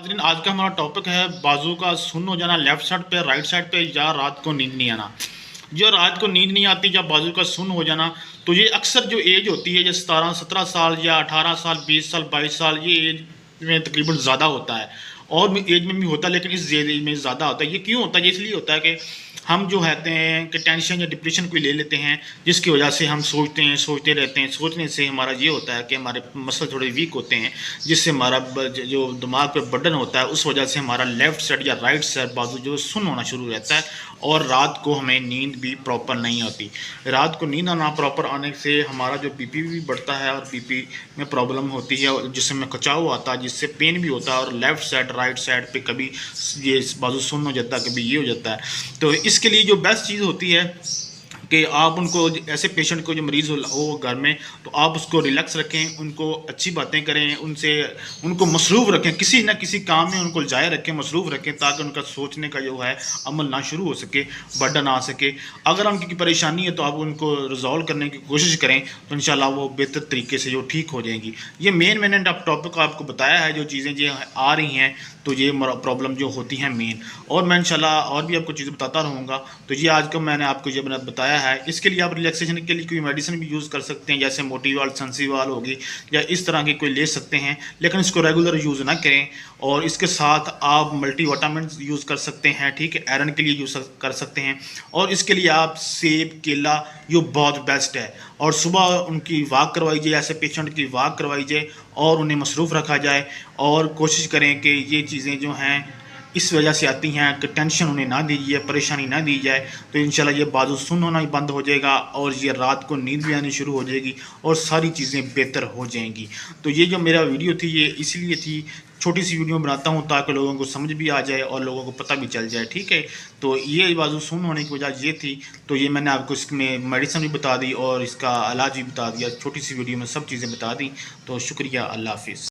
नाज़रीन, आज का हमारा टॉपिक है बाजू का सुन्न हो जाना लेफ्ट साइड पे, राइट साइड पे, या रात को नींद नहीं आना। जो रात को नींद नहीं आती या बाजू का सुन्न हो जाना, तो ये अक्सर जो एज होती है, जैसे 17 17 साल या 18 साल, 20 साल, 22 साल, ये एज में तकरीबन ज़्यादा होता है। और भी एज में भी होता है, लेकिन इस एज में ज़्यादा होता है। ये क्यों होता है? ये इसलिए होता है कि हम जो कहते हैं कि टेंशन या डिप्रेशन को ले लेते हैं, जिसकी वजह से हम सोचते रहते हैं। सोचने से हमारा ये होता है कि हमारे मसल थोड़े वीक होते हैं, जिससे हमारा जो दिमाग पे बर्डन होता है, उस वजह से हमारा लेफ़्ट साइड या राइट साइड बाजू जो सुन्न होना शुरू रहता है, और रात को हमें नींद भी प्रॉपर नहीं आती। रात को नींद आना प्रॉपर आने से हमारा जो बीपी भी बढ़ता है, और बीपी में प्रॉब्लम होती है, जिसमें खिंचाव आता है, जिससे पेन भी होता है, और लेफ़्ट साइड राइट साइड पे कभी ये बाजू सुन्न हो जाता है, कभी ये हो जाता है। तो इसके लिए जो बेस्ट चीज़ होती है कि आप उनको, ऐसे पेशेंट को, जो मरीज़ हो घर में, तो आप उसको रिलैक्स रखें, उनको अच्छी बातें करें, उनको मसरूफ़ रखें, किसी न किसी काम में उनको जाए रखें, मसरूफ़ रखें, ताकि उनका सोचने का जो है अमल ना शुरू हो सके, बर्डन आ सके। अगर उनकी कोई परेशानी है तो आप उनको रिजॉल्व करने की कोशिश करें, तो इंशाल्लाह वो बेहतर तरीके से जो ठीक हो जाएंगी। ये मैंने टॉपिक आपको बताया है, जो चीज़ें जो आ रही हैं, तो ये प्रॉब्लम जो होती हैं मेन, और मैं इंशाल्लाह और भी आपको चीज़ें बताता रहूँगा। तो ये आज का मैंने आपको ये बताया है। इसके लिए आप रिलैक्सेशन के लिए कोई मेडिसिन भी यूज़ कर सकते हैं, जैसे मोटीवाल, संसीवाल होगी, या इस तरह की कोई ले सकते हैं, लेकिन इसको रेगुलर यूज़ ना करें। और इसके साथ आप मल्टी विटामिन यूज़ कर सकते हैं, ठीक है, आयरन के लिए यूज़ कर सकते हैं। और इसके लिए आप सेब, केला, ये बहुत बेस्ट है। और सुबह उनकी वॉक करवाई जाए, ऐसे पेशेंट की वॉक करवाई जाए, और उन्हें मसरूफ़ रखा जाए, और कोशिश करें कि ये चीज़ें जो हैं इस वजह से आती हैं कि टेंशन उन्हें ना दी जाए, परेशानी ना दी जाए, तो इंशाल्लाह ये बाजू सुन्न होना ही बंद हो जाएगा, और ये रात को नींद भी आनी शुरू हो जाएगी, और सारी चीज़ें बेहतर हो जाएंगी। तो ये जो मेरा वीडियो थी, ये इसलिए थी, छोटी सी वीडियो बनाता हूँ ताकि लोगों को समझ भी आ जाए और लोगों को पता भी चल जाए, ठीक है। तो ये बाजू सुन्न होने की वजह ये थी, तो ये मैंने आपको इसमें मेडिसिन भी बता दी और इसका इलाज भी बता दिया, छोटी सी वीडियो में सब चीज़ें बता दी। तो शुक्रिया, अल्लाह हाफिज़।